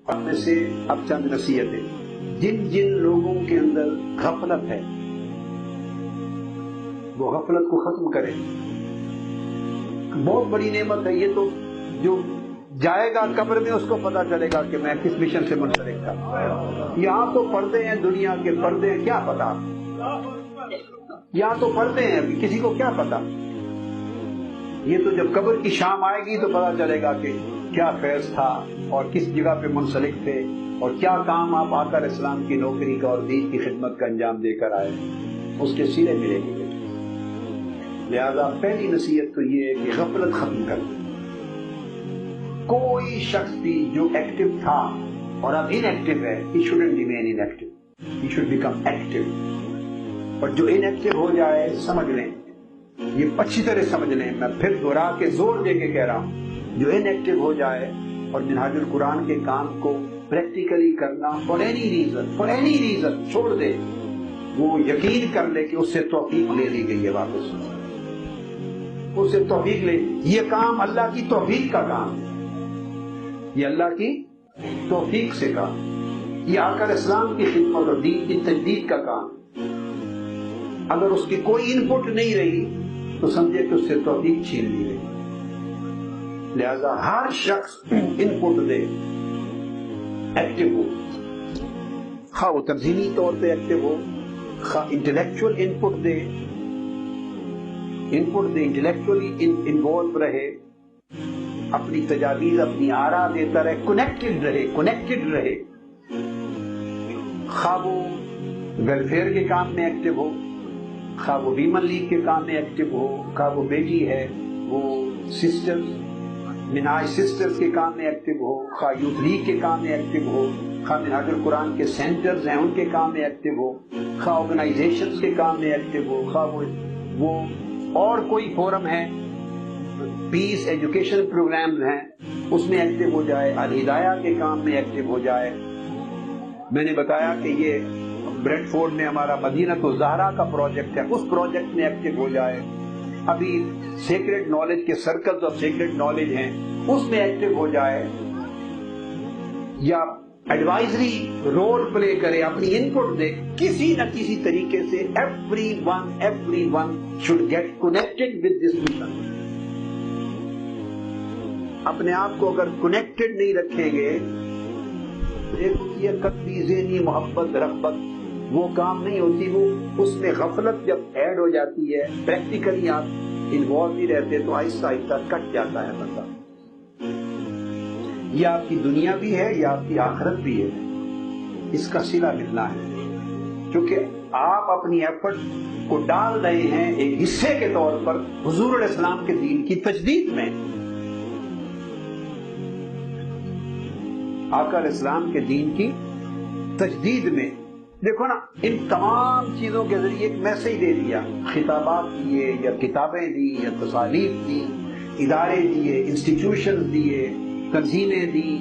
اب میں سے اب چند نصیحتیں، جن جن لوگوں کے اندر غفلت ہے وہ غفلت کو ختم کریں. بہت بڑی نعمت ہے یہ، تو جو جائے گا قبر میں اس کو پتا چلے گا کہ میں کس مشن سے منسلک تھا. یہاں تو پردے ہیں، دنیا کے پردے ہیں، کیا پتا. یہاں تو پردے ہیں، کسی کو کیا پتا. یہ تو جب قبر کی شام آئے گی تو پتا چلے گا کہ کیا فیض تھا اور کس جگہ پہ منسلک تھے اور کیا کام آپ آقا علیہ السلام کی نوکری کا اور دین کی خدمت کا انجام دے کر آئے. اس کے سیرے ملے گی. لہذا پہلی نصیحت تو یہ ہے کہ غفلت ختم کر دیں. کوئی شخص بھی جو ایکٹیو تھا اور اب ان ایکٹیو ہے، he shouldn't remain inactive, he should become active. اور جو ان ایکٹیو ہو جائے، سمجھ لیں، یہ اچھی طرح سمجھ لیں، میں پھر دوہرا کے زور دے کے کہہ رہا ہوں، جو ان ایکٹیو ہو جائے اور منہاج القرآن کے کام کو پریکٹیکلی کرنا for any reason چھوڑ دے، وہ یقین کر لے کہ اس سے توفیق لے لی گئی ہے. واپس اس سے توفیق لے. یہ کام اللہ کی توفیق کا کام ہے، یہ اللہ کی توفیق سے کام، یہ آقا علیہ السلام کی خدمت اور دین کی تجدید کا کام. اگر اس کی کوئی انپٹ نہیں رہی تو سمجھے کہ اس سے توفیق چھین لی گئی. لہذا ہر شخص انپٹ دے، ایکٹیو ہو، خواہ وہ تنظیمی طور پہ ایکٹیو ہو، خواہ انٹلیکچوئل انپٹ دے، انٹلیکچولی انوالو رہے، اپنی تجاویز اپنی آراء دیتا رہے، کنیکٹڈ رہے. خواہ وہ ویلفیئر کے کام میں ایکٹیو ہو، خواہ وہ ویمن لیگ کے کام میں ایکٹیو ہو، خواہ وہ بیٹی ہے وہ مناج سسٹرز کے کام میں ایکٹیو ہو، خواہ یوتھ لیگ کے کام میں ایکٹیو ہو، خواہ منہاج القرآن کے سینٹرز ہیں ان کے کام میں ایکٹیو ہو، خواہ آرگنائزیشنز کے کام میں ایکٹیو ہو، خواہ وہ اور کوئی فورم ہے، پیس ایجوکیشن پروگرامز ہیں اس میں ایکٹیو ہو جائے، الہدایہ کے کام میں ایکٹیو ہو جائے. میں نے بتایا کہ یہ بریڈ فورڈ میں ہمارا مدینۃ الزہرا کا پروجیکٹ ہے، اس پروجیکٹ میں ایکٹیو ہو جائے. ابھی سیکرڈ نالج کے سرکلز آف سیکرڈ نالج ہیں اس میں ایکٹیو ہو جائے، یا ایڈوائزری رول پلے کرے، اپنی انپٹ دے کسی نہ کسی طریقے سے. Everyone should get connected with this mission. اپنے آپ کو اگر کنیکٹڈ نہیں رکھیں گے، ایک ہوتی ہے قلبی ذہنی محبت رغبت، وہ کام نہیں ہوتی. وہ اس میں غفلت جب ایڈ ہو جاتی ہے، پریکٹیکلی آپ انوالو نہیں رہتے تو آہستہ آہستہ کٹ جاتا ہے بندہ. یہ آپ کی دنیا بھی ہے، یہ آپ کی آخرت بھی ہے، اس کا صلہ ملنا ہے. کیونکہ آپ اپنی ایفرٹ کو ڈال رہے ہیں ایک حصے کے طور پر حضور علیہ السلام کے دین کی تجدید میں. آقا علیہ السلام کے دین کی تجدید میں دیکھو نا، ان تمام چیزوں کے ذریعے ایک میسج دے دیا، خطابات دیے یا کتابیں دی یا تصانیف دی، ادارے دیے، انسٹیٹیوشن دیے، تنظیمیں دی،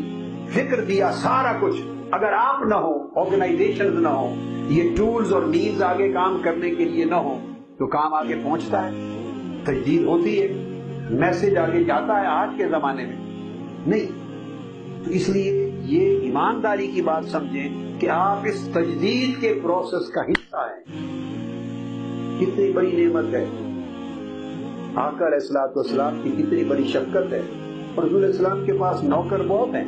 فکر دیا، سارا کچھ. اگر آپ نہ ہو، آرگنائزیشنز نہ ہو، یہ ٹولز اور مینز آگے کام کرنے کے لیے نہ ہو تو کام آگے پہنچتا ہے، تجدید ہوتی ہے، میسج آگے جاتا ہے. آج کے زمانے میں نہیں. تو اس لیے یہ ایمانداری کی بات سمجھیں کہ آپ اس تجدید کے پروسیس کا حصہ ہیں. کتنی بڑی نعمت ہے، آقا علیہ السلام کی کتنی بڑی شفقت ہے. اور حضور علیہ السلام کے پاس نوکر بہت ہیں،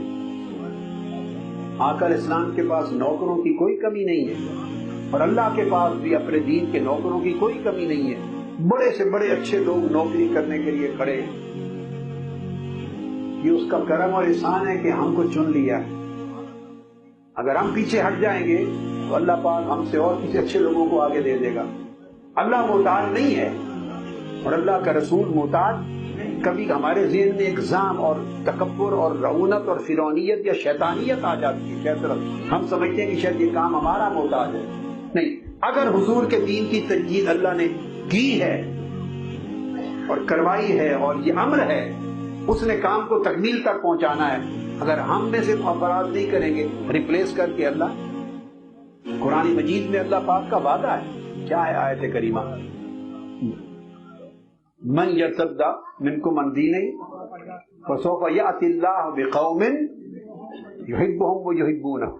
آقا علیہ السلام کے پاس نوکروں کی کوئی کمی نہیں ہے، اور اللہ کے پاس بھی اپنے دین کے نوکروں کی کوئی کمی نہیں ہے. بڑے سے بڑے اچھے لوگ نوکری کرنے کے لیے کھڑے ہیں. یہ اس کا کرم اور احسان ہے کہ ہم کو چن لیا ہے. اگر ہم پیچھے ہٹ جائیں گے تو اللہ پاک ہم سے اور کسی اچھے لوگوں کو آگے دے دے گا. اللہ محتاج نہیں ہے اور اللہ کا رسول محتاج. کبھی ہمارے ذہن میں اگزام اور تکبر اور رعونت اور فرعونیت یا شیطانیت آ جاتی ہے، ہم سمجھتے ہیں کہ شاید یہ کام ہمارا محتاج ہے. نہیں، اگر حضور کے دین کی تجدید اللہ نے کی ہے اور کروائی ہے اور یہ امر ہے، اس نے کام کو تکمیل تک پہنچانا ہے. اگر ہم میں سے افراد نہیں کریں گے ریپلیس کر کے، اللہ قرآن مجید میں اللہ پاک کا وعدہ ہے. کیا ہے آیت کریمہ؟ من یرتد منکم عن دینہ فسوف یأتی اللہ بقوم یحبہم ویحبونہ.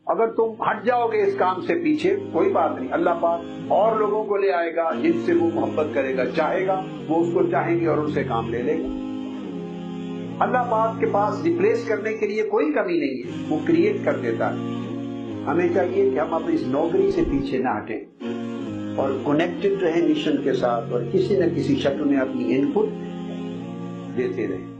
اگر تم ہٹ جاؤ گے اس کام سے پیچھے کوئی بات نہیں، اللہ پاک اور لوگوں کو لے آئے گا جن سے وہ محبت کرے گا، چاہے گا وہ اس کو چاہیں گے اور ان سے کام لے لے گا. اللہ پاک کے پاس ریپلیس کرنے کے لیے کوئی کمی نہیں ہے، وہ کریٹ کر دیتا ہے. ہمیں چاہیے کہ ہم اپنی اس نوکری سے پیچھے نہ ہٹیں اور کنیکٹڈ رہیں مشن کے ساتھ، اور کسی نہ کسی شکل میں اپنی ان پٹ دیتے رہیں.